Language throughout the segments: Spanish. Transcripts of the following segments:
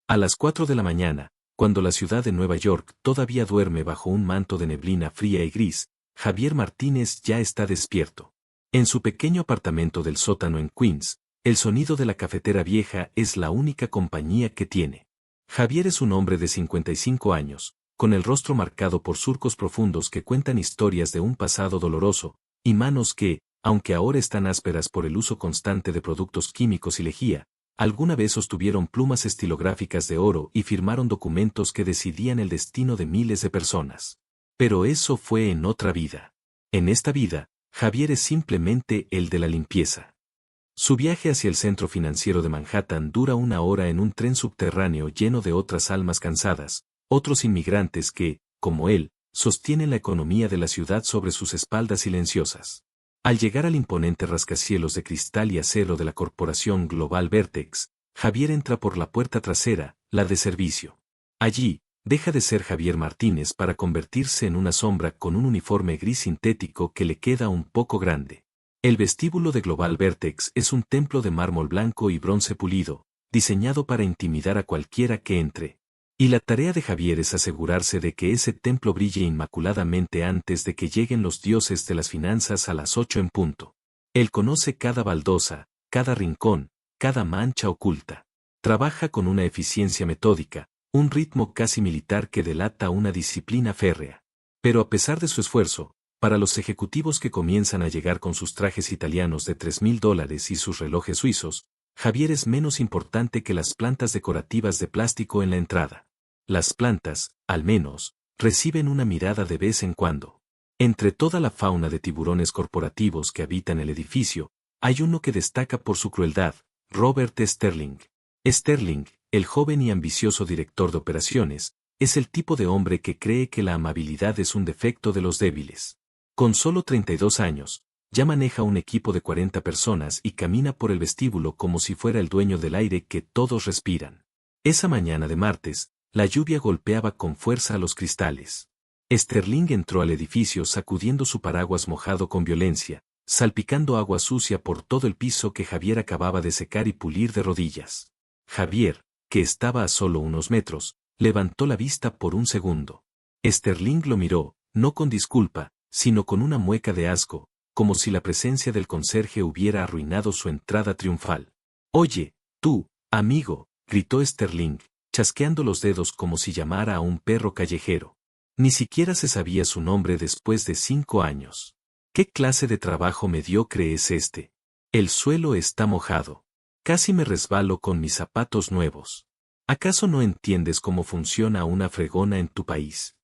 A las 4 de la mañana, cuando la ciudad de Nueva York todavía duerme bajo un manto de neblina fría y gris, Javier Martínez ya está despierto. En su pequeño apartamento del sótano en Queens, el sonido de la cafetera vieja es la única compañía que tiene. Javier es un hombre de 55 años, con el rostro marcado por surcos profundos que cuentan historias de un pasado doloroso, y manos que, aunque ahora están ásperas por el uso constante de productos químicos y lejía, alguna vez sostuvieron plumas estilográficas de oro y firmaron documentos que decidían el destino de miles de personas. Pero eso fue en otra vida. En esta vida, Javier es simplemente el de la limpieza. Su viaje hacia el centro financiero de Manhattan dura 1 hora en un tren subterráneo lleno de otras almas cansadas, otros inmigrantes que, como él, sostienen la economía de la ciudad sobre sus espaldas silenciosas. Al llegar al imponente rascacielos de cristal y acero de la corporación Global Vertex, Javier entra por la puerta trasera, la de servicio. Allí, deja de ser Javier Martínez para convertirse en una sombra con un uniforme gris sintético que le queda un poco grande. El vestíbulo de Global Vertex es un templo de mármol blanco y bronce pulido, diseñado para intimidar a cualquiera que entre. Y la tarea de Javier es asegurarse de que ese templo brille inmaculadamente antes de que lleguen los dioses de las finanzas a las 8 en punto. Él conoce cada baldosa, cada rincón, cada mancha oculta. Trabaja con una eficiencia metódica, un ritmo casi militar que delata una disciplina férrea. Pero a pesar de su esfuerzo, para los ejecutivos que comienzan a llegar con sus trajes italianos de $3,000 y sus relojes suizos, Javier es menos importante que las plantas decorativas de plástico en la entrada. Las plantas, al menos, reciben una mirada de vez en cuando. Entre toda la fauna de tiburones corporativos que habitan el edificio, hay uno que destaca por su crueldad, Robert Sterling. Sterling, el joven y ambicioso director de operaciones, es el tipo de hombre que cree que la amabilidad es un defecto de los débiles. Con solo 32 años, ya maneja un equipo de 40 personas y camina por el vestíbulo como si fuera el dueño del aire que todos respiran. Esa mañana de martes, la lluvia golpeaba con fuerza a los cristales. Sterling entró al edificio sacudiendo su paraguas mojado con violencia, salpicando agua sucia por todo el piso que Javier acababa de secar y pulir de rodillas. Javier, que estaba a solo unos metros, levantó la vista por un segundo. Sterling lo miró, no con disculpa, sino con una mueca de asco, como si la presencia del conserje hubiera arruinado su entrada triunfal. «Oye, tú, amigo», gritó Sterling, chasqueando los dedos como si llamara a un perro callejero. Ni siquiera se sabía su nombre después de 5 años. ¿Qué clase de trabajo mediocre es este? El suelo está mojado. Casi me resbalo con mis zapatos nuevos. ¿Acaso no entiendes cómo funciona una fregona en tu país?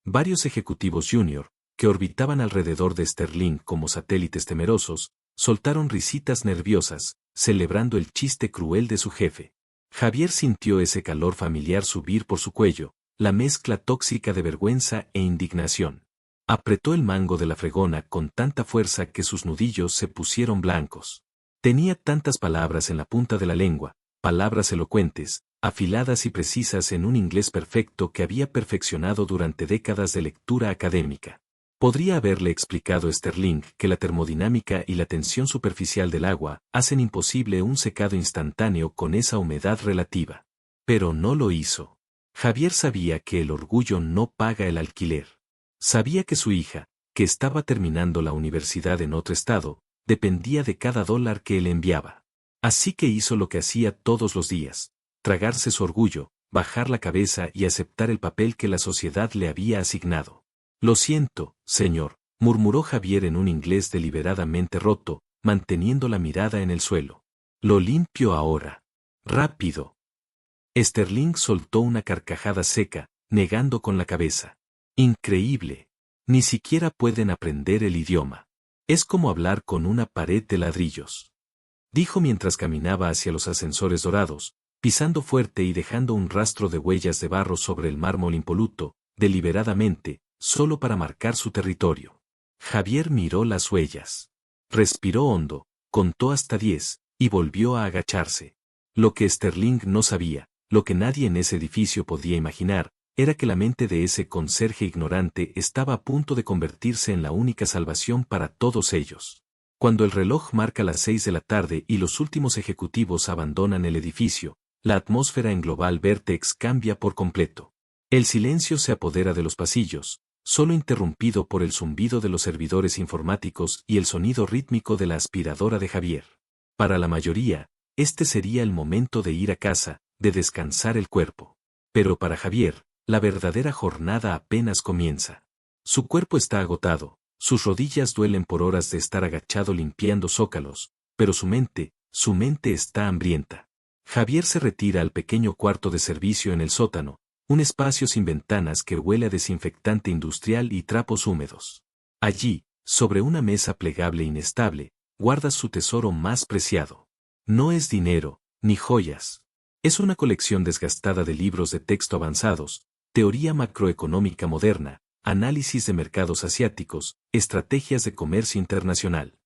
Varios ejecutivos junior, que orbitaban alrededor de Sterling como satélites temerosos, soltaron risitas nerviosas, celebrando el chiste cruel de su jefe. Javier sintió ese calor familiar subir por su cuello, la mezcla tóxica de vergüenza e indignación. Apretó el mango de la fregona con tanta fuerza que sus nudillos se pusieron blancos. Tenía tantas palabras en la punta de la lengua, palabras elocuentes, afiladas y precisas en un inglés perfecto que había perfeccionado durante décadas de lectura académica. Podría haberle explicado Sterling que la termodinámica y la tensión superficial del agua hacen imposible un secado instantáneo con esa humedad relativa. Pero no lo hizo. Javier sabía que el orgullo no paga el alquiler. Sabía que su hija, que estaba terminando la universidad en otro estado, dependía de cada dólar que él enviaba. Así que hizo lo que hacía todos los días: tragarse su orgullo, bajar la cabeza y aceptar el papel que la sociedad le había asignado. «Lo siento, señor», murmuró Javier en un inglés deliberadamente roto, manteniendo la mirada en el suelo. «Lo limpio ahora. Rápido». Sterling soltó una carcajada seca, negando con la cabeza. «Increíble. Ni siquiera pueden aprender el idioma. Es como hablar con una pared de ladrillos», dijo mientras caminaba hacia los ascensores dorados, pisando fuerte y dejando un rastro de huellas de barro sobre el mármol impoluto, deliberadamente, solo para marcar su territorio. Javier miró las huellas. Respiró hondo, contó hasta 10, y volvió a agacharse. Lo que Sterling no sabía, lo que nadie en ese edificio podía imaginar, era que la mente de ese conserje ignorante estaba a punto de convertirse en la única salvación para todos ellos. Cuando el reloj marca las 6 de la tarde y los últimos ejecutivos abandonan el edificio, La atmósfera en Global Vertex cambia por completo. El silencio se apodera de los pasillos, solo interrumpido por el zumbido de los servidores informáticos y el sonido rítmico de la aspiradora de Javier. Para la mayoría, este sería el momento de ir a casa, de descansar el cuerpo. Pero para Javier, la verdadera jornada apenas comienza. Su cuerpo está agotado, sus rodillas duelen por horas de estar agachado limpiando zócalos, pero su mente está hambrienta. Javier se retira al pequeño cuarto de servicio en el sótano, un espacio sin ventanas que huele a desinfectante industrial y trapos húmedos. Allí, sobre una mesa plegable e inestable, guarda su tesoro más preciado. No es dinero, ni joyas. Es una colección desgastada de libros de texto avanzados, teoría macroeconómica moderna, análisis de mercados asiáticos, estrategias de comercio internacional.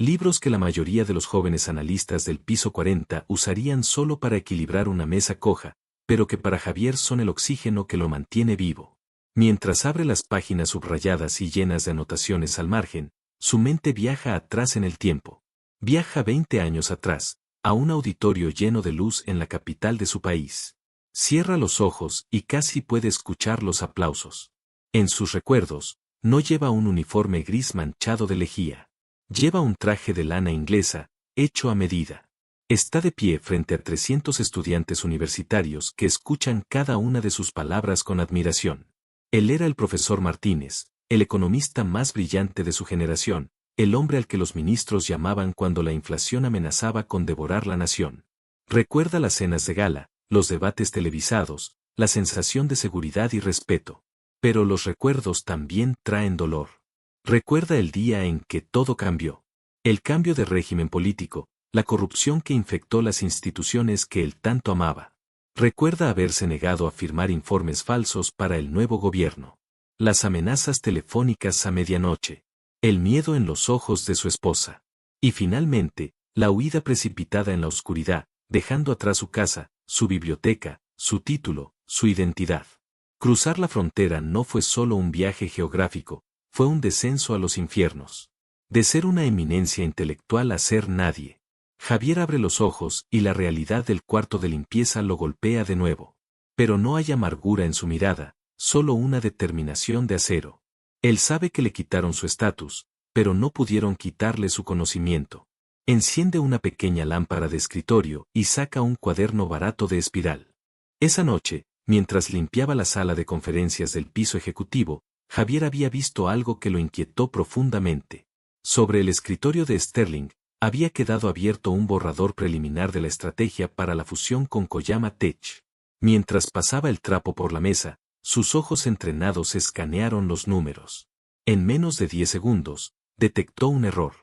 Libros que la mayoría de los jóvenes analistas del piso 40 usarían solo para equilibrar una mesa coja, pero que para Javier son el oxígeno que lo mantiene vivo. Mientras abre las páginas subrayadas y llenas de anotaciones al margen, su mente viaja atrás en el tiempo. Viaja 20 años atrás, a un auditorio lleno de luz en la capital de su país. Cierra los ojos y casi puede escuchar los aplausos. En sus recuerdos, no lleva un uniforme gris manchado de lejía. Lleva un traje de lana inglesa, hecho a medida. Está de pie frente a 300 estudiantes universitarios que escuchan cada una de sus palabras con admiración. Él era el profesor Martínez, el economista más brillante de su generación, el hombre al que los ministros llamaban cuando la inflación amenazaba con devorar la nación. Recuerda las cenas de gala, los debates televisados, la sensación de seguridad y respeto. Pero los recuerdos también traen dolor. Recuerda el día en que todo cambió. El cambio de régimen político, la corrupción que infectó las instituciones que él tanto amaba. Recuerda haberse negado a firmar informes falsos para el nuevo gobierno. Las amenazas telefónicas a medianoche. El miedo en los ojos de su esposa. Y finalmente, la huida precipitada en la oscuridad, dejando atrás su casa, su biblioteca, su título, su identidad. Cruzar la frontera no fue solo un viaje geográfico, fue un descenso a los infiernos. De ser una eminencia intelectual a ser nadie. Javier abre los ojos y la realidad del cuarto de limpieza lo golpea de nuevo. Pero no hay amargura en su mirada, solo una determinación de acero. Él sabe que le quitaron su estatus, pero no pudieron quitarle su conocimiento. Enciende una pequeña lámpara de escritorio y saca un cuaderno barato de espiral. Esa noche, mientras limpiaba la sala de conferencias del piso ejecutivo, Javier había visto algo que lo inquietó profundamente. Sobre el escritorio de Sterling, había quedado abierto un borrador preliminar de la estrategia para la fusión con Koyama Tech. Mientras pasaba el trapo por la mesa, sus ojos entrenados escanearon los números. En menos de 10 segundos, detectó un error.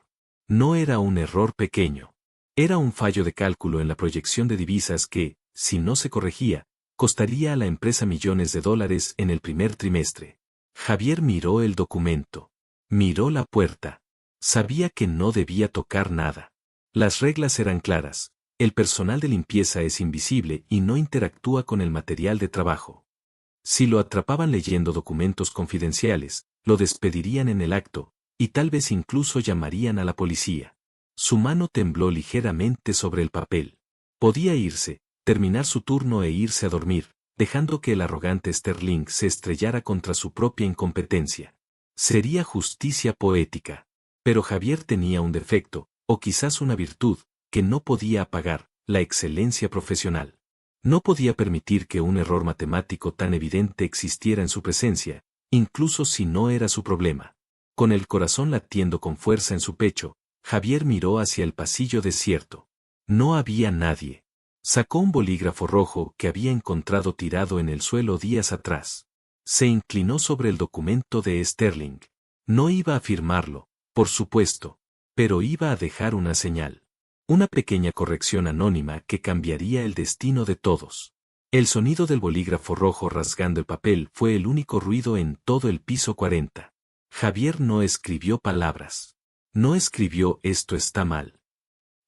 No era un error pequeño. Era un fallo de cálculo en la proyección de divisas que, si no se corregía, costaría a la empresa millones de dólares en el primer trimestre. Javier miró el documento. Miró la puerta. Sabía que no debía tocar nada. Las reglas eran claras. El personal de limpieza es invisible y no interactúa con el material de trabajo. Si lo atrapaban leyendo documentos confidenciales, lo despedirían en el acto, y tal vez incluso llamarían a la policía. Su mano tembló ligeramente sobre el papel. Podía irse, terminar su turno e irse a dormir, dejando que el arrogante Sterling se estrellara contra su propia incompetencia. Sería justicia poética. Pero Javier tenía un defecto, o quizás una virtud, que no podía apagar, la excelencia profesional. No podía permitir que un error matemático tan evidente existiera en su presencia, incluso si no era su problema. Con el corazón latiendo con fuerza en su pecho, Javier miró hacia el pasillo desierto. No había nadie. Sacó un bolígrafo rojo que había encontrado tirado en el suelo días atrás. Se inclinó sobre el documento de Sterling. No iba a firmarlo, por supuesto, pero iba a dejar una señal. Una pequeña corrección anónima que cambiaría el destino de todos. El sonido del bolígrafo rojo rasgando el papel fue el único ruido en todo el piso 40. Javier no escribió palabras. No escribió "esto está mal".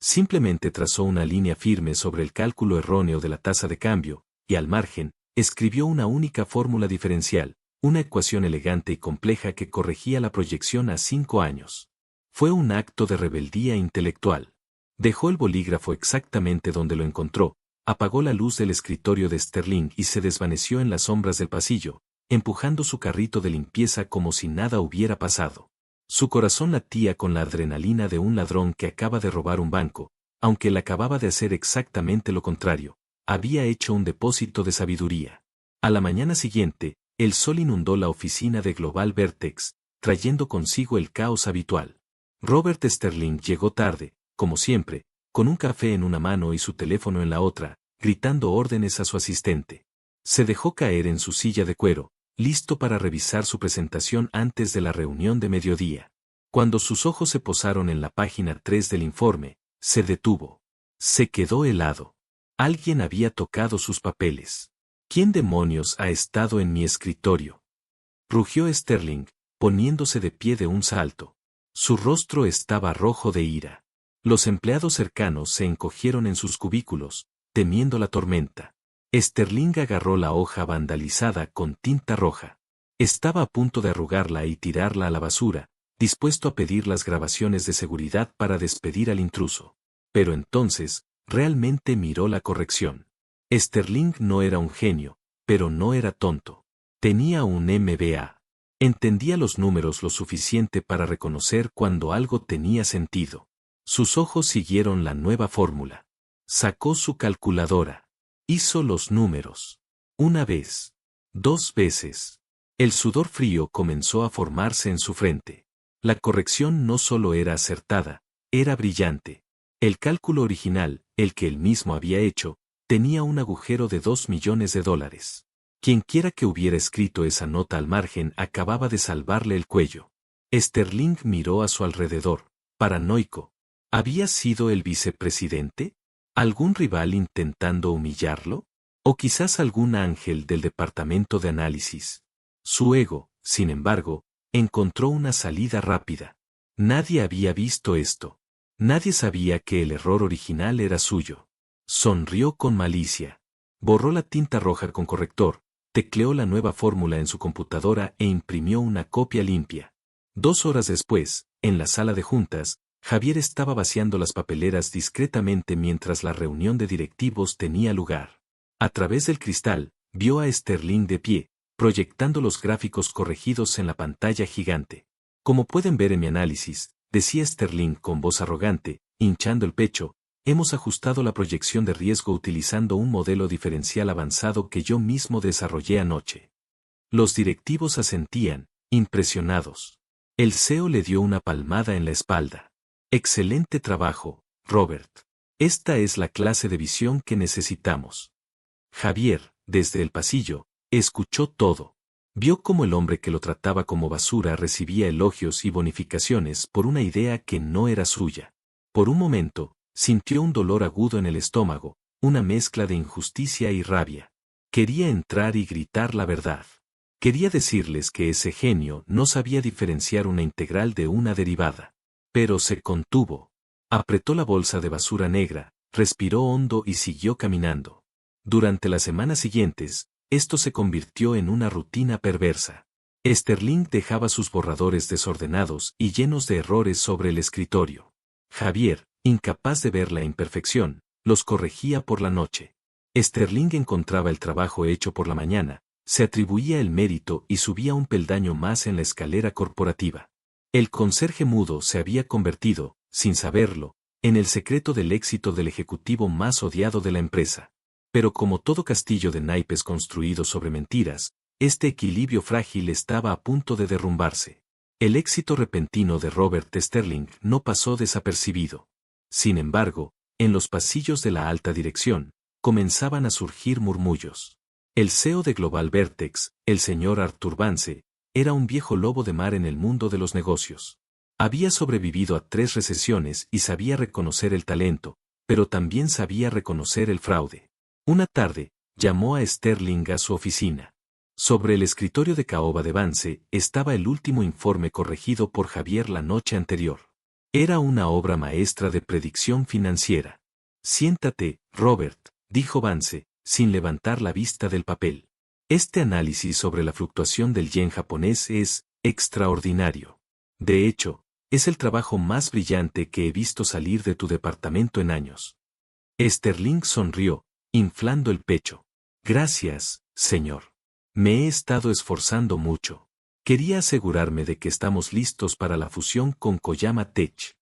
Simplemente trazó una línea firme sobre el cálculo erróneo de la tasa de cambio, y al margen, escribió una única fórmula diferencial, una ecuación elegante y compleja que corregía la proyección a 5 años. Fue un acto de rebeldía intelectual. Dejó el bolígrafo exactamente donde lo encontró, apagó la luz del escritorio de Sterling y se desvaneció en las sombras del pasillo, empujando su carrito de limpieza como si nada hubiera pasado. Su corazón latía con la adrenalina de un ladrón que acaba de robar un banco, aunque él acababa de hacer exactamente lo contrario. Había hecho un depósito de sabiduría. A la mañana siguiente, el sol inundó la oficina de Global Vertex, trayendo consigo el caos habitual. Robert Sterling llegó tarde, como siempre, con un café en una mano y su teléfono en la otra, gritando órdenes a su asistente. Se dejó caer en su silla de cuero, listo para revisar su presentación antes de la reunión de mediodía. Cuando sus ojos se posaron en la página 3 del informe, se detuvo. Se quedó helado. Alguien había tocado sus papeles. ¿Quién demonios ha estado en mi escritorio?, rugió Sterling, poniéndose de pie de un salto. Su rostro estaba rojo de ira. Los empleados cercanos se encogieron en sus cubículos, temiendo la tormenta. Sterling agarró la hoja vandalizada con tinta roja. Estaba a punto de arrugarla y tirarla a la basura, dispuesto a pedir las grabaciones de seguridad para despedir al intruso. Pero entonces, realmente miró la corrección. Sterling no era un genio, pero no era tonto. Tenía un MBA. Entendía los números lo suficiente para reconocer cuando algo tenía sentido. Sus ojos siguieron la nueva fórmula. Sacó su calculadora. Hizo los números. Una vez. 2 veces. El sudor frío comenzó a formarse en su frente. La corrección no solo era acertada, era brillante. El cálculo original, el que él mismo había hecho, tenía un agujero de $2 millones. Quienquiera que hubiera escrito esa nota al margen acababa de salvarle el cuello. Sterling miró a su alrededor, paranoico. ¿Había sido el vicepresidente? ¿Algún rival intentando humillarlo? ¿O quizás algún ángel del departamento de análisis? Su ego, sin embargo, encontró una salida rápida. Nadie había visto esto. Nadie sabía que el error original era suyo. Sonrió con malicia. Borró la tinta roja con corrector, tecleó la nueva fórmula en su computadora e imprimió una copia limpia. 2 horas después, en la sala de juntas, Javier estaba vaciando las papeleras discretamente mientras la reunión de directivos tenía lugar. A través del cristal, vio a Sterling de pie, proyectando los gráficos corregidos en la pantalla gigante. Como pueden ver en mi análisis, decía Sterling con voz arrogante, hinchando el pecho, hemos ajustado la proyección de riesgo utilizando un modelo diferencial avanzado que yo mismo desarrollé anoche. Los directivos asentían, impresionados. El CEO le dio una palmada en la espalda. Excelente trabajo, Robert. Esta es la clase de visión que necesitamos. Javier, desde el pasillo, escuchó todo. Vio cómo el hombre que lo trataba como basura recibía elogios y bonificaciones por una idea que no era suya. Por un momento, sintió un dolor agudo en el estómago, una mezcla de injusticia y rabia. Quería entrar y gritar la verdad. Quería decirles que ese genio no sabía diferenciar una integral de una derivada. Pero se contuvo. Apretó la bolsa de basura negra, respiró hondo y siguió caminando. Durante las semanas siguientes, esto se convirtió en una rutina perversa. Sterling dejaba sus borradores desordenados y llenos de errores sobre el escritorio. Javier, incapaz de ver la imperfección, los corregía por la noche. Sterling encontraba el trabajo hecho por la mañana, se atribuía el mérito y subía un peldaño más en la escalera corporativa. El conserje mudo se había convertido, sin saberlo, en el secreto del éxito del ejecutivo más odiado de la empresa. Pero como todo castillo de naipes construido sobre mentiras, este equilibrio frágil estaba a punto de derrumbarse. El éxito repentino de Robert Sterling no pasó desapercibido. Sin embargo, en los pasillos de la alta dirección, comenzaban a surgir murmullos. El CEO de Global Vertex, el señor Arthur Vance, era un viejo lobo de mar en el mundo de los negocios. Había sobrevivido a 3 recesiones y sabía reconocer el talento, pero también sabía reconocer el fraude. Una tarde, llamó a Sterling a su oficina. Sobre el escritorio de caoba de Vance estaba el último informe corregido por Javier la noche anterior. Era una obra maestra de predicción financiera. Siéntate, Robert, dijo Vance, sin levantar la vista del papel. Este análisis sobre la fluctuación del yen japonés es extraordinario. De hecho, es el trabajo más brillante que he visto salir de tu departamento en años. Sterling sonrió, inflando el pecho. Gracias, señor. Me he estado esforzando mucho. Quería asegurarme de que estamos listos para la fusión con Koyama Tech.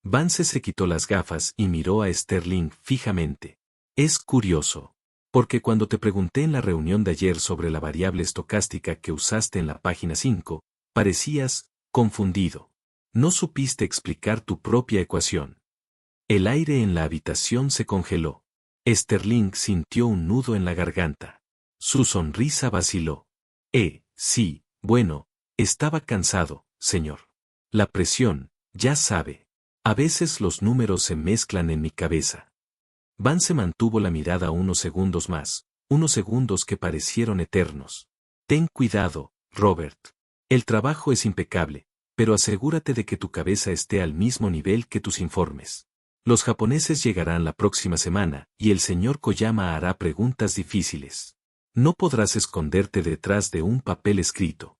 Vance se quitó las gafas y miró a Sterling fijamente. Es curioso. Porque cuando te pregunté en la reunión de ayer sobre la variable estocástica que usaste en la página 5, parecías confundido. No supiste explicar tu propia ecuación. El aire en la habitación se congeló. Sterling sintió un nudo en la garganta. Su sonrisa vaciló. Sí, bueno, estaba cansado, señor. La presión, ya sabe. A veces los números se mezclan en mi cabeza. Vance mantuvo la mirada unos segundos más, unos segundos que parecieron eternos. Ten cuidado, Robert. El trabajo es impecable, pero asegúrate de que tu cabeza esté al mismo nivel que tus informes. Los japoneses llegarán la próxima semana y el señor Koyama hará preguntas difíciles. No podrás esconderte detrás de un papel escrito.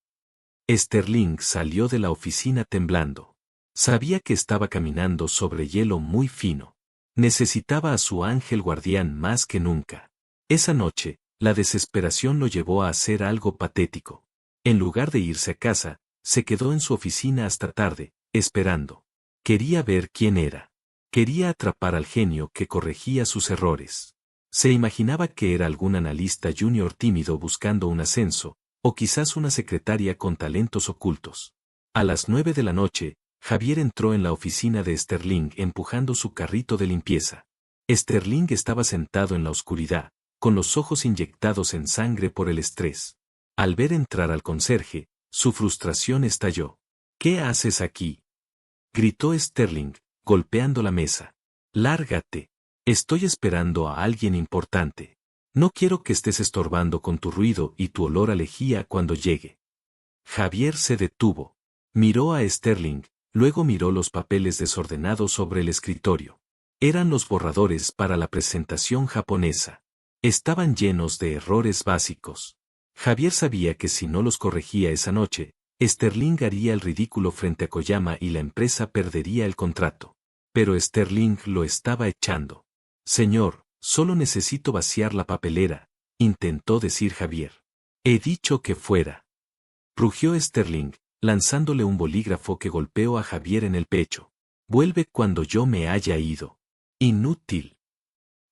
Sterling salió de la oficina temblando. Sabía que estaba caminando sobre hielo muy fino. Necesitaba a su ángel guardián más que nunca. Esa noche, la desesperación lo llevó a hacer algo patético. En lugar de irse a casa, se quedó en su oficina hasta tarde, esperando. Quería ver quién era. Quería atrapar al genio que corregía sus errores. Se imaginaba que era algún analista junior tímido buscando un ascenso, o quizás una secretaria con talentos ocultos. A las 9 de la noche, Javier entró en la oficina de Sterling empujando su carrito de limpieza. Sterling estaba sentado en la oscuridad, con los ojos inyectados en sangre por el estrés. Al ver entrar al conserje, su frustración estalló. ¿Qué haces aquí?, gritó Sterling, golpeando la mesa. Lárgate. Estoy esperando a alguien importante. No quiero que estés estorbando con tu ruido y tu olor a lejía cuando llegue. Javier se detuvo. Miró a Sterling, luego miró los papeles desordenados sobre el escritorio. Eran los borradores para la presentación japonesa. Estaban llenos de errores básicos. Javier sabía que si no los corregía esa noche, Sterling haría el ridículo frente a Koyama y la empresa perdería el contrato. Pero Sterling lo estaba echando. Señor, solo necesito vaciar la papelera, intentó decir Javier. He dicho que fuera. Rugió Sterling, lanzándole un bolígrafo que golpeó a Javier en el pecho. Vuelve cuando yo me haya ido. Inútil.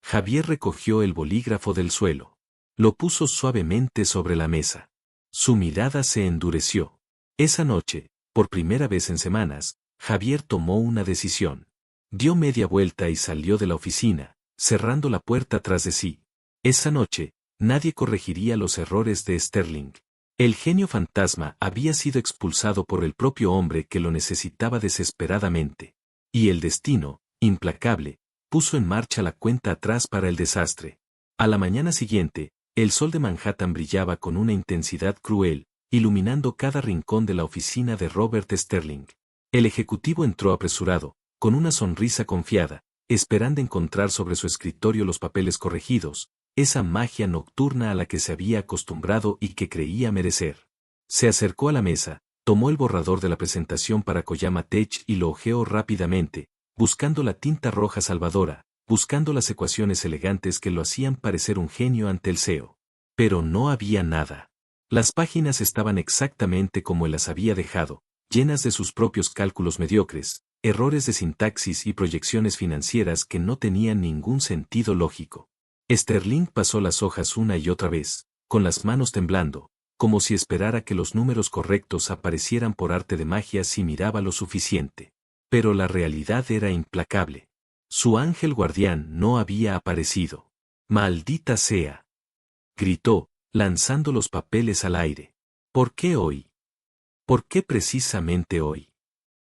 Javier recogió el bolígrafo del suelo. Lo puso suavemente sobre la mesa. Su mirada se endureció. Esa noche, por primera vez en semanas, Javier tomó una decisión. Dio media vuelta y salió de la oficina, cerrando la puerta tras de sí. Esa noche, nadie corregiría los errores de Sterling. El genio fantasma había sido expulsado por el propio hombre que lo necesitaba desesperadamente. Y el destino, implacable, puso en marcha la cuenta atrás para el desastre. A la mañana siguiente, el sol de Manhattan brillaba con una intensidad cruel, iluminando cada rincón de la oficina de Robert Sterling. El ejecutivo entró apresurado, con una sonrisa confiada, esperando encontrar sobre su escritorio los papeles corregidos, esa magia nocturna a la que se había acostumbrado y que creía merecer. Se acercó a la mesa, tomó el borrador de la presentación para Koyama Tech y lo hojeó rápidamente, buscando la tinta roja salvadora, buscando las ecuaciones elegantes que lo hacían parecer un genio ante el CEO. Pero no había nada. Las páginas estaban exactamente como él las había dejado, llenas de sus propios cálculos mediocres, errores de sintaxis y proyecciones financieras que no tenían ningún sentido lógico. Sterling pasó las hojas una y otra vez, con las manos temblando, como si esperara que los números correctos aparecieran por arte de magia si miraba lo suficiente. Pero la realidad era implacable. Su ángel guardián no había aparecido. ¡Maldita sea!, gritó, lanzando los papeles al aire. ¿Por qué hoy? ¿Por qué precisamente hoy?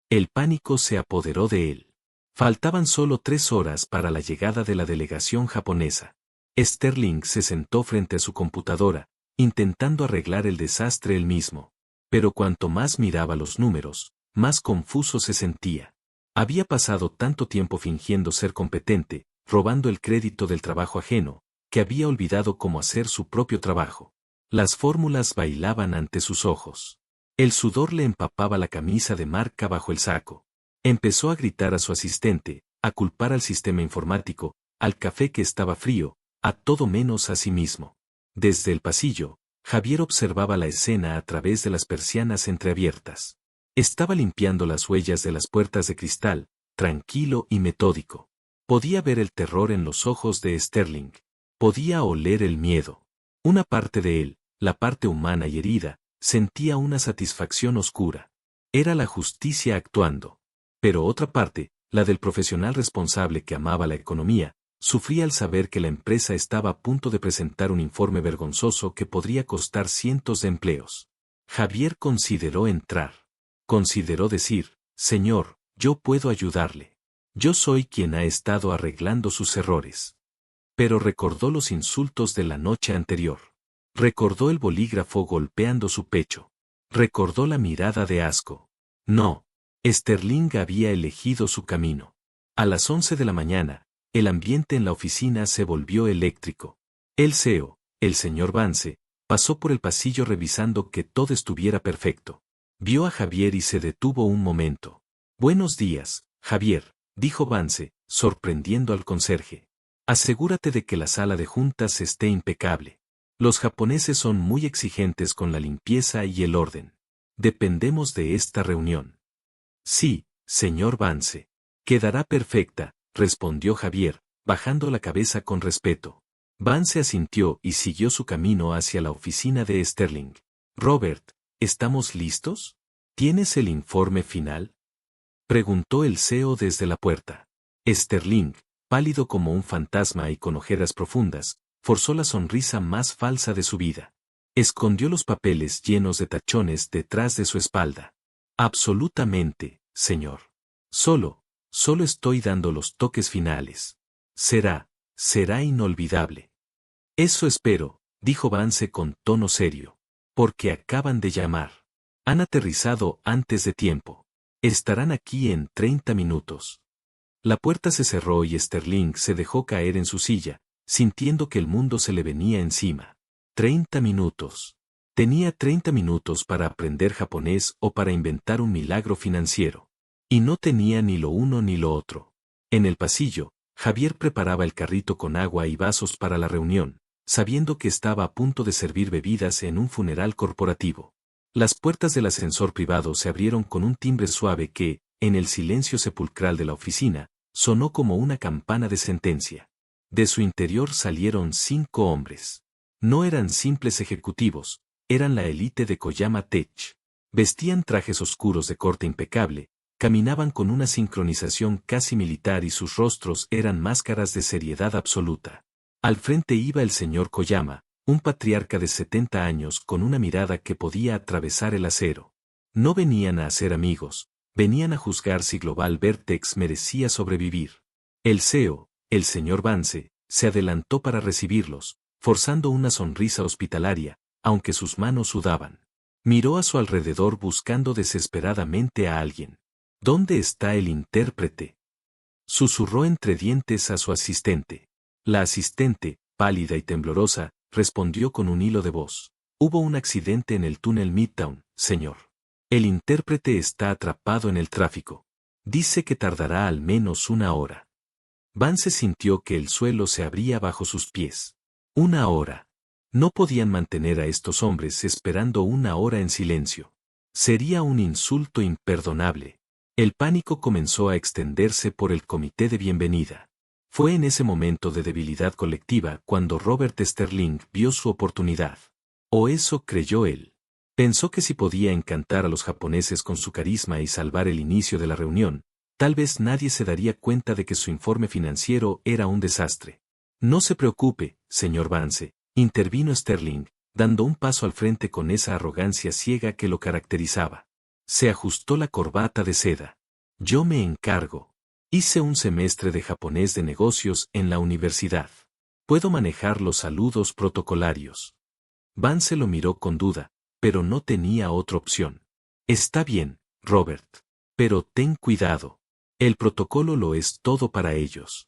El pánico se apoderó de él. Faltaban solo 3 horas para la llegada de la delegación japonesa. Sterling se sentó frente a su computadora, intentando arreglar el desastre él mismo. Pero cuanto más miraba los números, más confuso se sentía. Había pasado tanto tiempo fingiendo ser competente, robando el crédito del trabajo ajeno, que había olvidado cómo hacer su propio trabajo. Las fórmulas bailaban ante sus ojos. El sudor le empapaba la camisa de marca bajo el saco. Empezó a gritar a su asistente, a culpar al sistema informático, al café que estaba frío, a todo menos a sí mismo. Desde el pasillo, Javier observaba la escena a través de las persianas entreabiertas. Estaba limpiando las huellas de las puertas de cristal, tranquilo y metódico. Podía ver el terror en los ojos de Sterling. Podía oler el miedo. Una parte de él, la parte humana y herida, sentía una satisfacción oscura. Era la justicia actuando. Pero otra parte, la del profesional responsable que amaba la economía, sufría al saber que la empresa estaba a punto de presentar un informe vergonzoso que podría costar cientos de empleos. Javier consideró entrar. Consideró decir, «Señor, yo puedo ayudarle. Yo soy quien ha estado arreglando sus errores». Pero recordó los insultos de la noche anterior. Recordó el bolígrafo golpeando su pecho. Recordó la mirada de asco. No. Sterling había elegido su camino. A las 11 de la mañana, el ambiente en la oficina se volvió eléctrico. El CEO, el señor Vance, pasó por el pasillo revisando que todo estuviera perfecto. Vio a Javier y se detuvo un momento. «Buenos días, Javier», dijo Vance, sorprendiendo al conserje. «Asegúrate de que la sala de juntas esté impecable. Los japoneses son muy exigentes con la limpieza y el orden. Dependemos de esta reunión». «Sí, señor Vance. Quedará perfecta», respondió Javier, bajando la cabeza con respeto. Vance asintió y siguió su camino hacia la oficina de Sterling. «Robert, ¿estamos listos? ¿Tienes el informe final?», preguntó el CEO desde la puerta. Sterling, pálido como un fantasma y con ojeras profundas, forzó la sonrisa más falsa de su vida. Escondió los papeles llenos de tachones detrás de su espalda. «Absolutamente, señor. Solo estoy dando los toques finales. Será inolvidable». «Eso espero», dijo Vance con tono serio. «Porque acaban de llamar. Han aterrizado antes de tiempo. Estarán aquí en 30 minutos». La puerta se cerró y Sterling se dejó caer en su silla, sintiendo que el mundo se le venía encima. 30 minutos. Tenía 30 minutos para aprender japonés o para inventar un milagro financiero. Y no tenía ni lo uno ni lo otro. En el pasillo, Javier preparaba el carrito con agua y vasos para la reunión, sabiendo que estaba a punto de servir bebidas en un funeral corporativo. Las puertas del ascensor privado se abrieron con un timbre suave que, en el silencio sepulcral de la oficina, sonó como una campana de sentencia. De su interior salieron 5 hombres. No eran simples ejecutivos, eran la élite de Koyama Tech. Vestían trajes oscuros de corte impecable, caminaban con una sincronización casi militar y sus rostros eran máscaras de seriedad absoluta. Al frente iba el señor Koyama, un patriarca de 70 años con una mirada que podía atravesar el acero. No venían a hacer amigos, venían a juzgar si Global Vertex merecía sobrevivir. El CEO, el señor Vance, se adelantó para recibirlos, forzando una sonrisa hospitalaria, aunque sus manos sudaban. Miró a su alrededor buscando desesperadamente a alguien. «¿Dónde está el intérprete?», susurró entre dientes a su asistente. La asistente, pálida y temblorosa, respondió con un hilo de voz. «Hubo un accidente en el túnel Midtown, señor. El intérprete está atrapado en el tráfico. Dice que tardará al menos 1 hora». Vance sintió que el suelo se abría bajo sus pies. 1 hora. No podían mantener a estos hombres esperando 1 hora en silencio. Sería un insulto imperdonable. El pánico comenzó a extenderse por el comité de bienvenida. Fue en ese momento de debilidad colectiva cuando Robert Sterling vio su oportunidad. O eso creyó él. Pensó que si podía encantar a los japoneses con su carisma y salvar el inicio de la reunión, tal vez nadie se daría cuenta de que su informe financiero era un desastre. «No se preocupe, señor Vance», intervino Sterling, dando un paso al frente con esa arrogancia ciega que lo caracterizaba. Se ajustó la corbata de seda. «Yo me encargo. Hice un semestre de japonés de negocios en la universidad. Puedo manejar los saludos protocolarios». Vance lo miró con duda, pero no tenía otra opción. «Está bien, Robert. Pero ten cuidado. El protocolo lo es todo para ellos».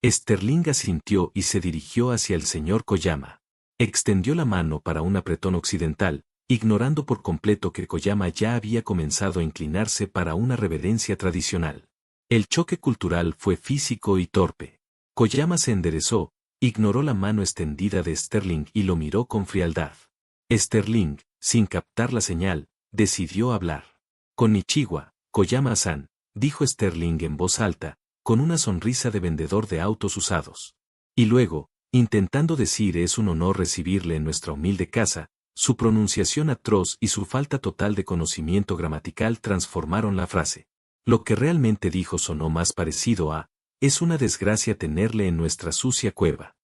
Sterling asintió y se dirigió hacia el señor Koyama. Extendió la mano para un apretón occidental, ignorando por completo que Koyama ya había comenzado a inclinarse para una reverencia tradicional. El choque cultural fue físico y torpe. Koyama se enderezó, ignoró la mano extendida de Sterling y lo miró con frialdad. Sterling, sin captar la señal, decidió hablar. Konnichiwa, Koyama-san, dijo Sterling en voz alta, con una sonrisa de vendedor de autos usados. Y luego, intentando decir es un honor recibirle en nuestra humilde casa, su pronunciación atroz y su falta total de conocimiento gramatical transformaron la frase. Lo que realmente dijo sonó más parecido a, es una desgracia tenerle en nuestra sucia cueva.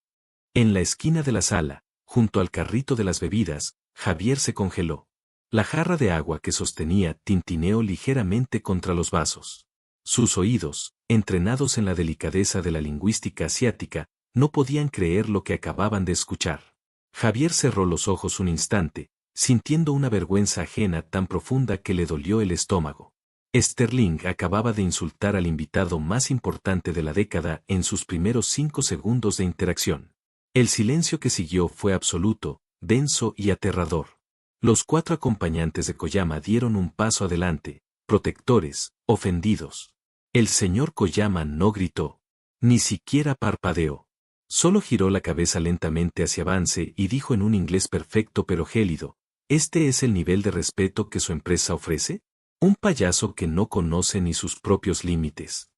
En la esquina de la sala, junto al carrito de las bebidas, Javier se congeló. La jarra de agua que sostenía tintineó ligeramente contra los vasos. Sus oídos, entrenados en la delicadeza de la lingüística asiática, no podían creer lo que acababan de escuchar. Javier cerró los ojos un instante, sintiendo una vergüenza ajena tan profunda que le dolió el estómago. Sterling acababa de insultar al invitado más importante de la década en sus primeros 5 segundos de interacción. El silencio que siguió fue absoluto, denso y aterrador. Los 4 acompañantes de Koyama dieron un paso adelante, protectores, ofendidos. El señor Koyama no gritó. Ni siquiera parpadeó. Solo giró la cabeza lentamente hacia avance y dijo en un inglés perfecto pero gélido, ¿este es el nivel de respeto que su empresa ofrece? Un payaso que no conoce ni sus propios límites.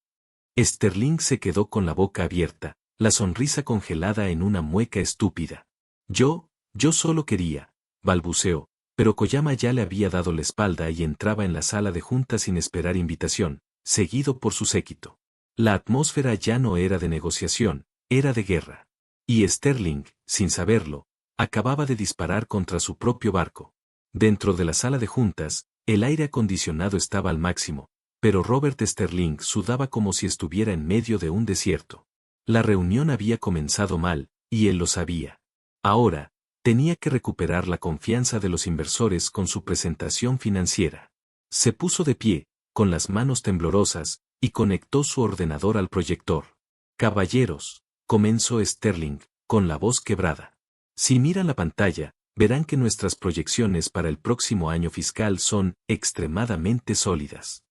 Sterling se quedó con la boca abierta, la sonrisa congelada en una mueca estúpida. Yo solo quería, balbuceó, pero Koyama ya le había dado la espalda y entraba en la sala de juntas sin esperar invitación, seguido por su séquito. La atmósfera ya no era de negociación, era de guerra. Y Sterling, sin saberlo, acababa de disparar contra su propio barco. Dentro de la sala de juntas, el aire acondicionado estaba al máximo, pero Robert Sterling sudaba como si estuviera en medio de un desierto. La reunión había comenzado mal, y él lo sabía. Ahora, tenía que recuperar la confianza de los inversores con su presentación financiera. Se puso de pie, con las manos temblorosas, y conectó su ordenador al proyector. Caballeros, comenzó Sterling, con la voz quebrada. Si miran la pantalla, verán que nuestras proyecciones para el próximo año fiscal son extremadamente sólidas.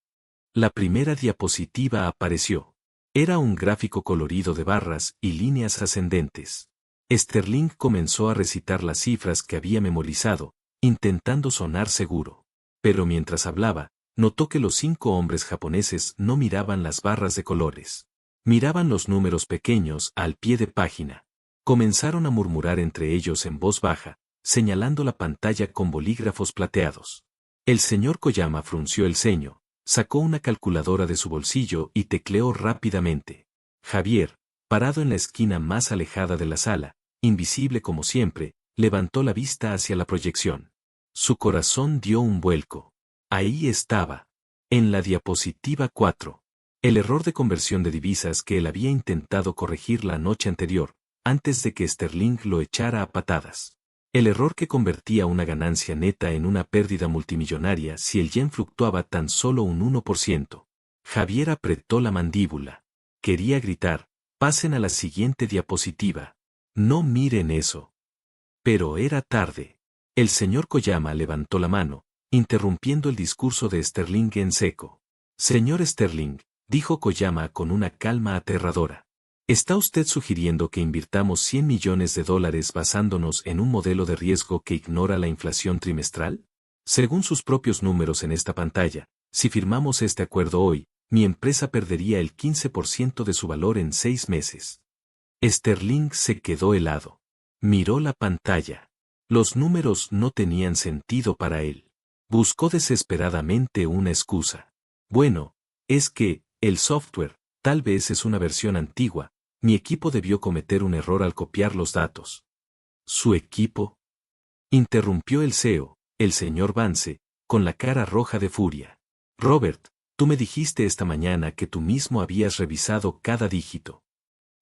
La primera diapositiva apareció. Era un gráfico colorido de barras y líneas ascendentes. Sterling comenzó a recitar las cifras que había memorizado, intentando sonar seguro. Pero mientras hablaba, notó que los 5 hombres japoneses no miraban las barras de colores. Miraban los números pequeños al pie de página. Comenzaron a murmurar entre ellos en voz baja, señalando la pantalla con bolígrafos plateados. El señor Koyama frunció el ceño, sacó una calculadora de su bolsillo y tecleó rápidamente. Javier, parado en la esquina más alejada de la sala, invisible como siempre, levantó la vista hacia la proyección. Su corazón dio un vuelco. Ahí estaba. En la diapositiva 4. El error de conversión de divisas que él había intentado corregir la noche anterior, antes de que Sterling lo echara a patadas. El error que convertía una ganancia neta en una pérdida multimillonaria si el yen fluctuaba tan solo un 1%. Javier apretó la mandíbula. Quería gritar, pasen a la siguiente diapositiva. No miren eso. Pero era tarde. El señor Koyama levantó la mano, interrumpiendo el discurso de Sterling en seco. Señor Sterling, dijo Koyama con una calma aterradora. ¿Está usted sugiriendo que invirtamos $100 millones basándonos en un modelo de riesgo que ignora la inflación trimestral? Según sus propios números en esta pantalla, si firmamos este acuerdo hoy, mi empresa perdería el 15% de su valor en 6 meses. Sterling se quedó helado. Miró la pantalla. Los números no tenían sentido para él. Buscó desesperadamente una excusa. Bueno, es que, el software, tal vez es una versión antigua, mi equipo debió cometer un error al copiar los datos. ¿Su equipo? Interrumpió el CEO, el señor Vance, con la cara roja de furia. Robert, tú me dijiste esta mañana que tú mismo habías revisado cada dígito.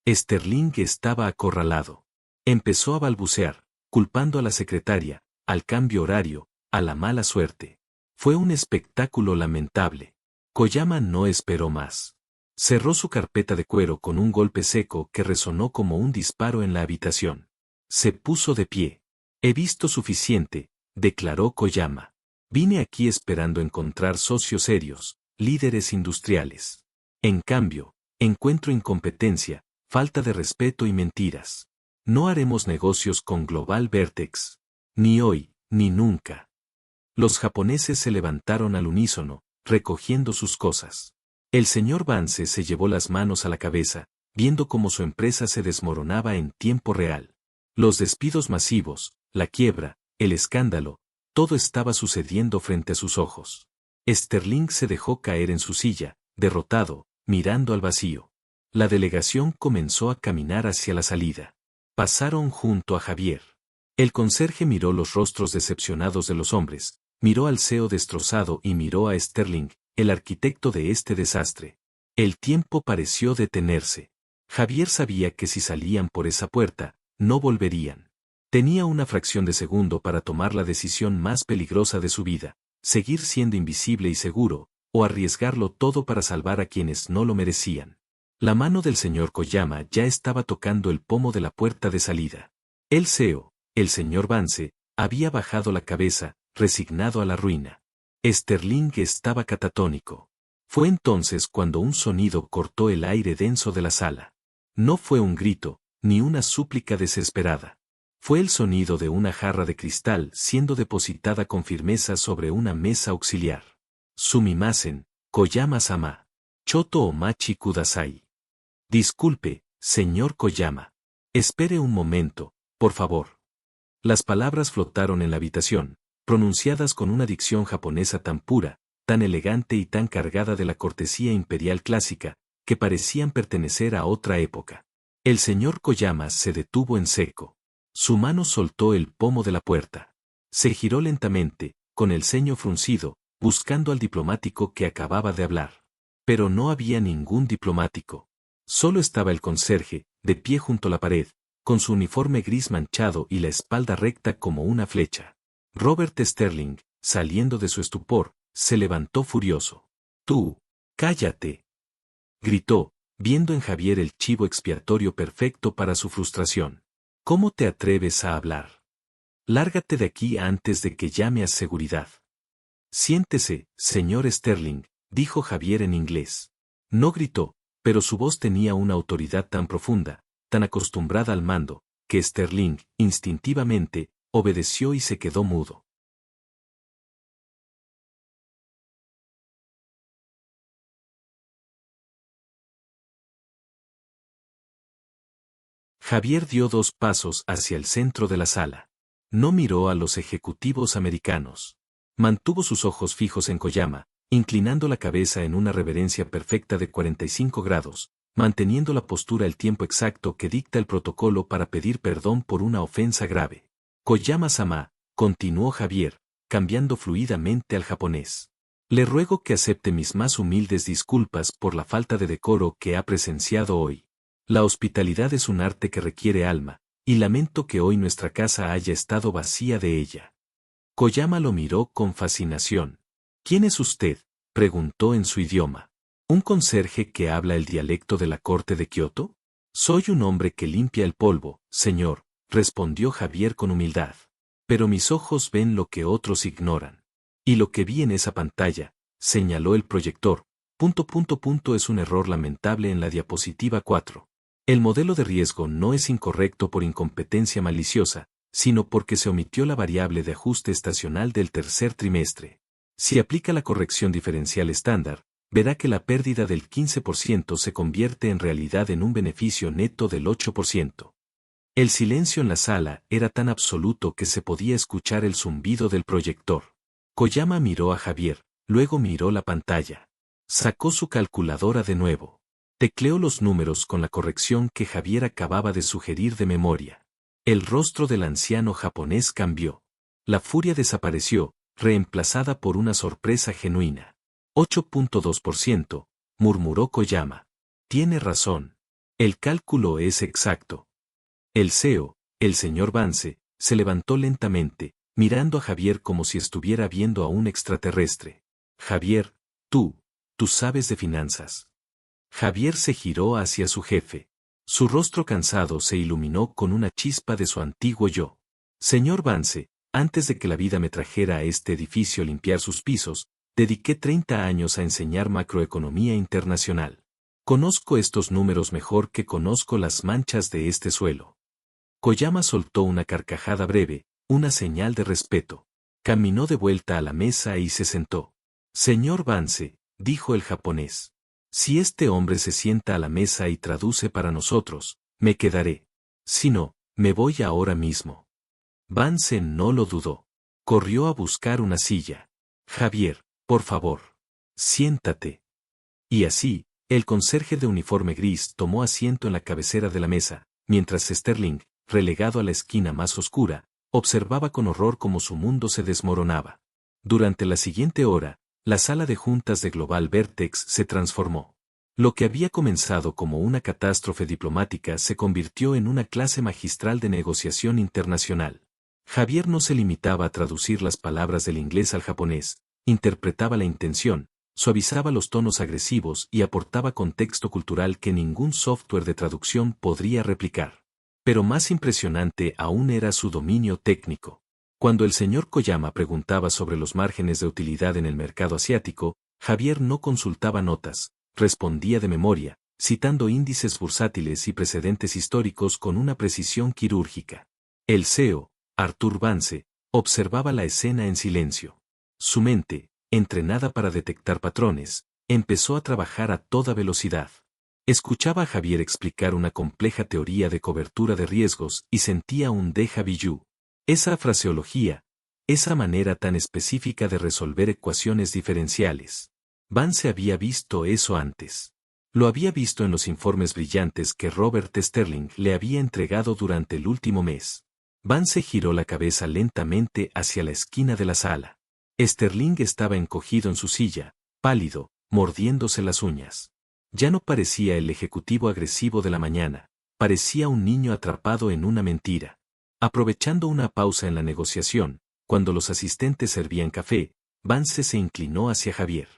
Sterling estaba acorralado. Empezó a balbucear, culpando a la secretaria, al cambio horario, a la mala suerte. Fue un espectáculo lamentable. Koyama no esperó más. Cerró su carpeta de cuero con un golpe seco que resonó como un disparo en la habitación. Se puso de pie. He visto suficiente, declaró Koyama. Vine aquí esperando encontrar socios serios, líderes industriales. En cambio, encuentro incompetencia, falta de respeto y mentiras. No haremos negocios con Global Vertex. Ni hoy, ni nunca. Los japoneses se levantaron al unísono, recogiendo sus cosas. El señor Vance se llevó las manos a la cabeza, viendo cómo su empresa se desmoronaba en tiempo real. Los despidos masivos, la quiebra, el escándalo, todo estaba sucediendo frente a sus ojos. Sterling se dejó caer en su silla, derrotado, mirando al vacío. La delegación comenzó a caminar hacia la salida. Pasaron junto a Javier. El conserje miró los rostros decepcionados de los hombres, miró al CEO destrozado y miró a Sterling, el arquitecto de este desastre. El tiempo pareció detenerse. Javier sabía que si salían por esa puerta, no volverían. Tenía una fracción de segundo para tomar la decisión más peligrosa de su vida, seguir siendo invisible y seguro, o arriesgarlo todo para salvar a quienes no lo merecían. La mano del señor Koyama ya estaba tocando el pomo de la puerta de salida. El CEO, el señor Vance, había bajado la cabeza, resignado a la ruina. Sterling estaba catatónico. Fue entonces cuando un sonido cortó el aire denso de la sala. No fue un grito, ni una súplica desesperada. Fue el sonido de una jarra de cristal siendo depositada con firmeza sobre una mesa auxiliar. Sumimasen, Koyama-sama. Choto Omachi Kudasai. Disculpe, señor Koyama. Espere un momento, por favor. Las palabras flotaron en la habitación, pronunciadas con una dicción japonesa tan pura, tan elegante y tan cargada de la cortesía imperial clásica, que parecían pertenecer a otra época. El señor Koyama se detuvo en seco. Su mano soltó el pomo de la puerta. Se giró lentamente, con el ceño fruncido, buscando al diplomático que acababa de hablar. Pero no había ningún diplomático. Solo estaba el conserje, de pie junto a la pared, con su uniforme gris manchado y la espalda recta como una flecha. Robert Sterling, saliendo de su estupor, se levantó furioso. «Tú, cállate», gritó, viendo en Javier el chivo expiatorio perfecto para su frustración. «¿Cómo te atreves a hablar? Lárgate de aquí antes de que llame a seguridad». «Siéntese, señor Sterling», dijo Javier en inglés. No gritó, pero su voz tenía una autoridad tan profunda, tan acostumbrada al mando, que Sterling, instintivamente, obedeció y se quedó mudo. Javier dio 2 pasos hacia el centro de la sala. No miró a los ejecutivos americanos. Mantuvo sus ojos fijos en Koyama, inclinando la cabeza en una reverencia perfecta de 45 grados, manteniendo la postura el tiempo exacto que dicta el protocolo para pedir perdón por una ofensa grave. Koyama-sama, continuó Javier, cambiando fluidamente al japonés. Le ruego que acepte mis más humildes disculpas por la falta de decoro que ha presenciado hoy. La hospitalidad es un arte que requiere alma, y lamento que hoy nuestra casa haya estado vacía de ella. Koyama lo miró con fascinación. ¿Quién es usted?, preguntó en su idioma. ¿Un conserje que habla el dialecto de la corte de Kioto? Soy un hombre que limpia el polvo, señor, respondió Javier con humildad. Pero mis ojos ven lo que otros ignoran. Y lo que vi en esa pantalla, señaló el proyector, ... es un error lamentable en la diapositiva 4. El modelo de riesgo no es incorrecto por incompetencia maliciosa, sino porque se omitió la variable de ajuste estacional del tercer trimestre. Si aplica la corrección diferencial estándar, verá que la pérdida del 15% se convierte en realidad en un beneficio neto del 8%. El silencio en la sala era tan absoluto que se podía escuchar el zumbido del proyector. Koyama miró a Javier, luego miró la pantalla. Sacó su calculadora de nuevo. Tecleó los números con la corrección que Javier acababa de sugerir de memoria. El rostro del anciano japonés cambió. La furia desapareció, reemplazada por una sorpresa genuina. 8.2%, murmuró Koyama. Tiene razón. El cálculo es exacto. El CEO, el señor Vance, se levantó lentamente, mirando a Javier como si estuviera viendo a un extraterrestre. Javier, tú sabes de finanzas. Javier se giró hacia su jefe. Su rostro cansado se iluminó con una chispa de su antiguo yo. Señor Vance, antes de que la vida me trajera a este edificio a limpiar sus pisos, dediqué 30 años a enseñar macroeconomía internacional. Conozco estos números mejor que conozco las manchas de este suelo. Koyama soltó una carcajada breve, una señal de respeto. Caminó de vuelta a la mesa y se sentó. Señor Vance, dijo el japonés. Si este hombre se sienta a la mesa y traduce para nosotros, me quedaré. Si no, me voy ahora mismo. Vance no lo dudó. Corrió a buscar una silla. Javier, por favor. Siéntate. Y así, el conserje de uniforme gris tomó asiento en la cabecera de la mesa, mientras Sterling, relegado a la esquina más oscura, observaba con horror cómo su mundo se desmoronaba. Durante la siguiente hora, la sala de juntas de Global Vertex se transformó. Lo que había comenzado como una catástrofe diplomática se convirtió en una clase magistral de negociación internacional. Javier no se limitaba a traducir las palabras del inglés al japonés, interpretaba la intención, suavizaba los tonos agresivos y aportaba contexto cultural que ningún software de traducción podría replicar. Pero más impresionante aún era su dominio técnico. Cuando el señor Koyama preguntaba sobre los márgenes de utilidad en el mercado asiático, Javier no consultaba notas, respondía de memoria, citando índices bursátiles y precedentes históricos con una precisión quirúrgica. El CEO, Arthur Vance, observaba la escena en silencio. Su mente, entrenada para detectar patrones, empezó a trabajar a toda velocidad. Escuchaba a Javier explicar una compleja teoría de cobertura de riesgos y sentía un déjà vu. Esa fraseología, esa manera tan específica de resolver ecuaciones diferenciales. Vance había visto eso antes. Lo había visto en los informes brillantes que Robert Sterling le había entregado durante el último mes. Vance giró la cabeza lentamente hacia la esquina de la sala. Sterling estaba encogido en su silla, pálido, mordiéndose las uñas. Ya no parecía el ejecutivo agresivo de la mañana, parecía un niño atrapado en una mentira. Aprovechando una pausa en la negociación, cuando los asistentes servían café, Vance se inclinó hacia Javier.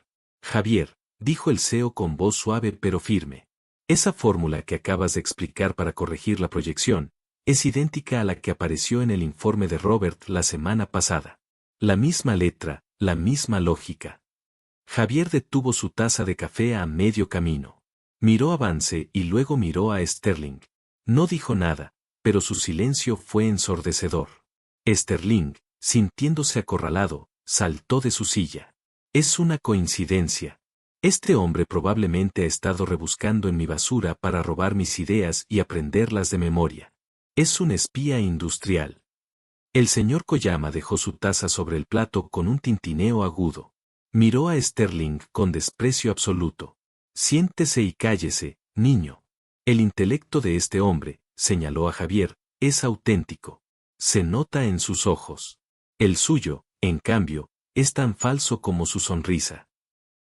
Javier, dijo el CEO con voz suave pero firme. Esa fórmula que acabas de explicar para corregir la proyección, es idéntica a la que apareció en el informe de Robert la semana pasada. La misma letra, la misma lógica. Javier detuvo su taza de café a medio camino. Miró a Vance y luego miró a Sterling. No dijo nada, pero su silencio fue ensordecedor. Sterling, sintiéndose acorralado, saltó de su silla. Es una coincidencia. Este hombre probablemente ha estado rebuscando en mi basura para robar mis ideas y aprenderlas de memoria. Es un espía industrial. El señor Koyama dejó su taza sobre el plato con un tintineo agudo. Miró a Sterling con desprecio absoluto. Siéntese y cállese, niño. El intelecto de este hombre, señaló a Javier, es auténtico. Se nota en sus ojos. El suyo, en cambio, es tan falso como su sonrisa.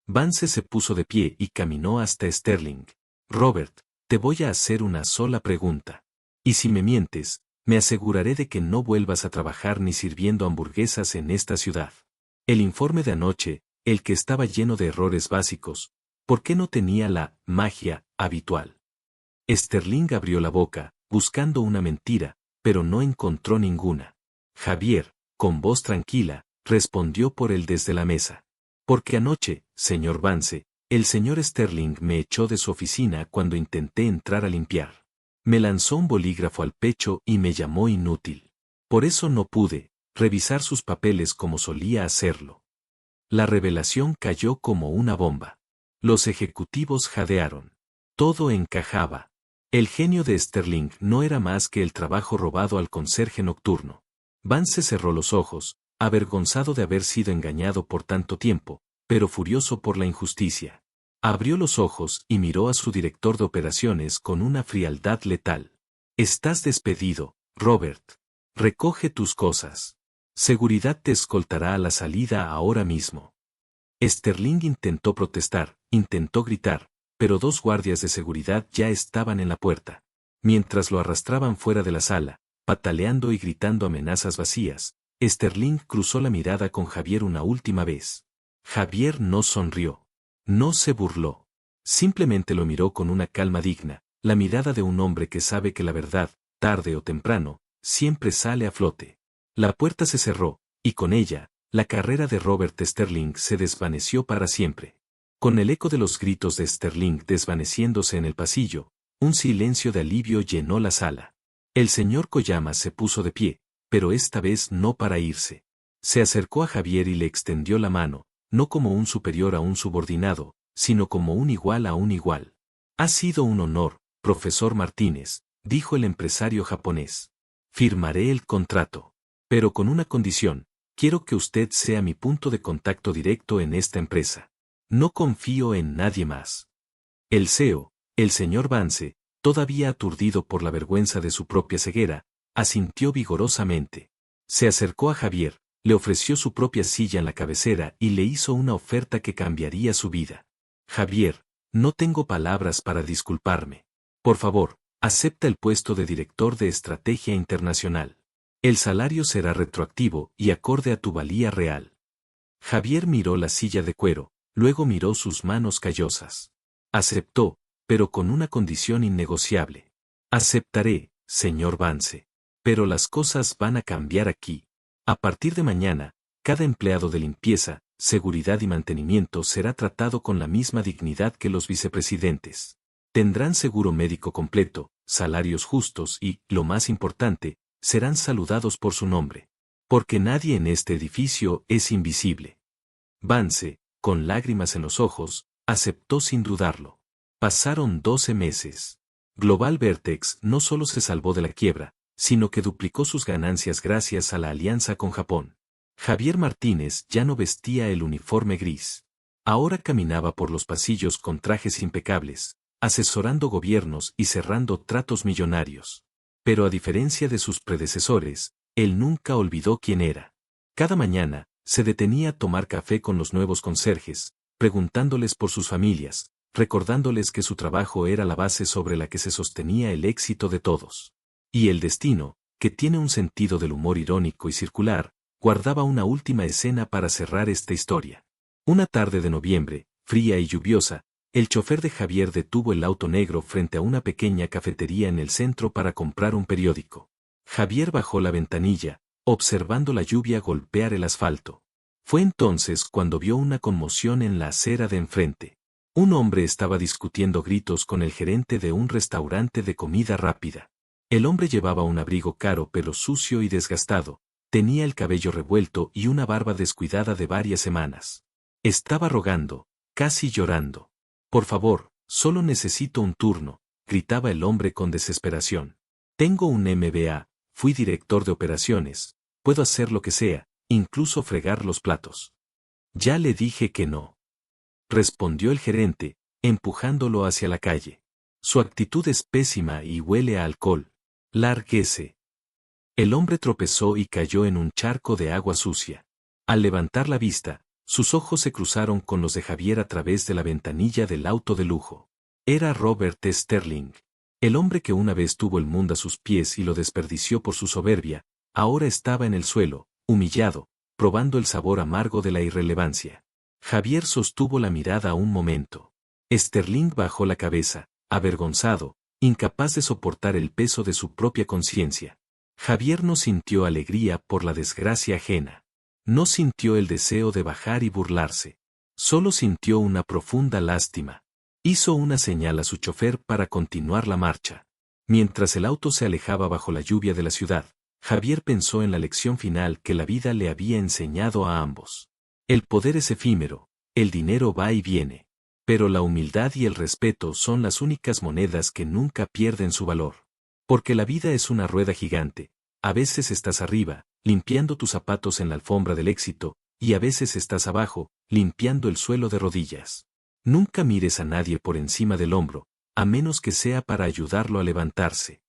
Vance se puso de pie y caminó hasta Sterling. Robert, te voy a hacer una sola pregunta. Y si me mientes, me aseguraré de que no vuelvas a trabajar ni sirviendo hamburguesas en esta ciudad. El informe de anoche, el que estaba lleno de errores básicos, ¿por qué no tenía la magia habitual? Sterling abrió la boca, buscando una mentira, pero no encontró ninguna. Javier, con voz tranquila, respondió por él desde la mesa. Porque anoche, señor Vance, el señor Sterling me echó de su oficina cuando intenté entrar a limpiar. Me lanzó un bolígrafo al pecho y me llamó inútil. Por eso no pude revisar sus papeles como solía hacerlo. La revelación cayó como una bomba. Los ejecutivos jadearon. Todo encajaba. El genio de Sterling no era más que el trabajo robado al conserje nocturno. Vance cerró los ojos, avergonzado de haber sido engañado por tanto tiempo, pero furioso por la injusticia. Abrió los ojos y miró a su director de operaciones con una frialdad letal. Estás despedido, Robert. Recoge tus cosas. Seguridad te escoltará a la salida ahora mismo. Sterling intentó protestar, intentó gritar, pero dos guardias de seguridad ya estaban en la puerta. Mientras lo arrastraban fuera de la sala, pataleando y gritando amenazas vacías, Sterling cruzó la mirada con Javier una última vez. Javier no sonrió. No se burló. Simplemente lo miró con una calma digna, la mirada de un hombre que sabe que la verdad, tarde o temprano, siempre sale a flote. La puerta se cerró, y con ella, la carrera de Robert Sterling se desvaneció para siempre. Con el eco de los gritos de Sterling desvaneciéndose en el pasillo, un silencio de alivio llenó la sala. El señor Koyama se puso de pie, pero esta vez no para irse. Se acercó a Javier y le extendió la mano, no como un superior a un subordinado, sino como un igual a un igual. Ha sido un honor, profesor Martínez, dijo el empresario japonés. Firmaré el contrato. Pero con una condición, quiero que usted sea mi punto de contacto directo en esta empresa. No confío en nadie más. El CEO, el señor Vance, todavía aturdido por la vergüenza de su propia ceguera, asintió vigorosamente. Se acercó a Javier, le ofreció su propia silla en la cabecera y le hizo una oferta que cambiaría su vida. Javier, no tengo palabras para disculparme. Por favor, acepta el puesto de director de estrategia internacional. El salario será retroactivo y acorde a tu valía real. Javier miró la silla de cuero, luego miró sus manos callosas. Aceptó, pero con una condición innegociable. Aceptaré, señor Vance. Pero las cosas van a cambiar aquí. A partir de mañana, cada empleado de limpieza, seguridad y mantenimiento será tratado con la misma dignidad que los vicepresidentes. Tendrán seguro médico completo, salarios justos y, lo más importante, serán saludados por su nombre. Porque nadie en este edificio es invisible. Vance, con lágrimas en los ojos, aceptó sin dudarlo. Pasaron 12 meses. Global Vertex no solo se salvó de la quiebra, sino que duplicó sus ganancias gracias a la alianza con Japón. Javier Martínez ya no vestía el uniforme gris. Ahora caminaba por los pasillos con trajes impecables, asesorando gobiernos y cerrando tratos millonarios. Pero a diferencia de sus predecesores, él nunca olvidó quién era. Cada mañana, se detenía a tomar café con los nuevos conserjes, preguntándoles por sus familias, recordándoles que su trabajo era la base sobre la que se sostenía el éxito de todos. Y el destino, que tiene un sentido del humor irónico y circular, guardaba una última escena para cerrar esta historia. Una tarde de noviembre, fría y lluviosa, el chofer de Javier detuvo el auto negro frente a una pequeña cafetería en el centro para comprar un periódico. Javier bajó la ventanilla, observando la lluvia golpear el asfalto. Fue entonces cuando vio una conmoción en la acera de enfrente. Un hombre estaba discutiendo gritos con el gerente de un restaurante de comida rápida. El hombre llevaba un abrigo caro pero sucio y desgastado, tenía el cabello revuelto y una barba descuidada de varias semanas. Estaba rogando, casi llorando. Por favor, solo necesito un turno, gritaba el hombre con desesperación. Tengo un MBA, fui director de operaciones, puedo hacer lo que sea, incluso fregar los platos. Ya le dije que no. Respondió el gerente, empujándolo hacia la calle. Su actitud es pésima y huele a alcohol. Lárguese. El hombre tropezó y cayó en un charco de agua sucia. Al levantar la vista, sus ojos se cruzaron con los de Javier a través de la ventanilla del auto de lujo. Era Robert Sterling. El hombre que una vez tuvo el mundo a sus pies y lo desperdició por su soberbia, ahora estaba en el suelo, humillado, probando el sabor amargo de la irrelevancia. Javier sostuvo la mirada un momento. Sterling bajó la cabeza, avergonzado, incapaz de soportar el peso de su propia conciencia. Javier no sintió alegría por la desgracia ajena. No sintió el deseo de bajar y burlarse. Solo sintió una profunda lástima. Hizo una señal a su chofer para continuar la marcha. Mientras el auto se alejaba bajo la lluvia de la ciudad, Javier pensó en la lección final que la vida le había enseñado a ambos. El poder es efímero, el dinero va y viene. Pero la humildad y el respeto son las únicas monedas que nunca pierden su valor. Porque la vida es una rueda gigante. A veces estás arriba, limpiando tus zapatos en la alfombra del éxito, y a veces estás abajo, limpiando el suelo de rodillas. Nunca mires a nadie por encima del hombro, a menos que sea para ayudarlo a levantarse.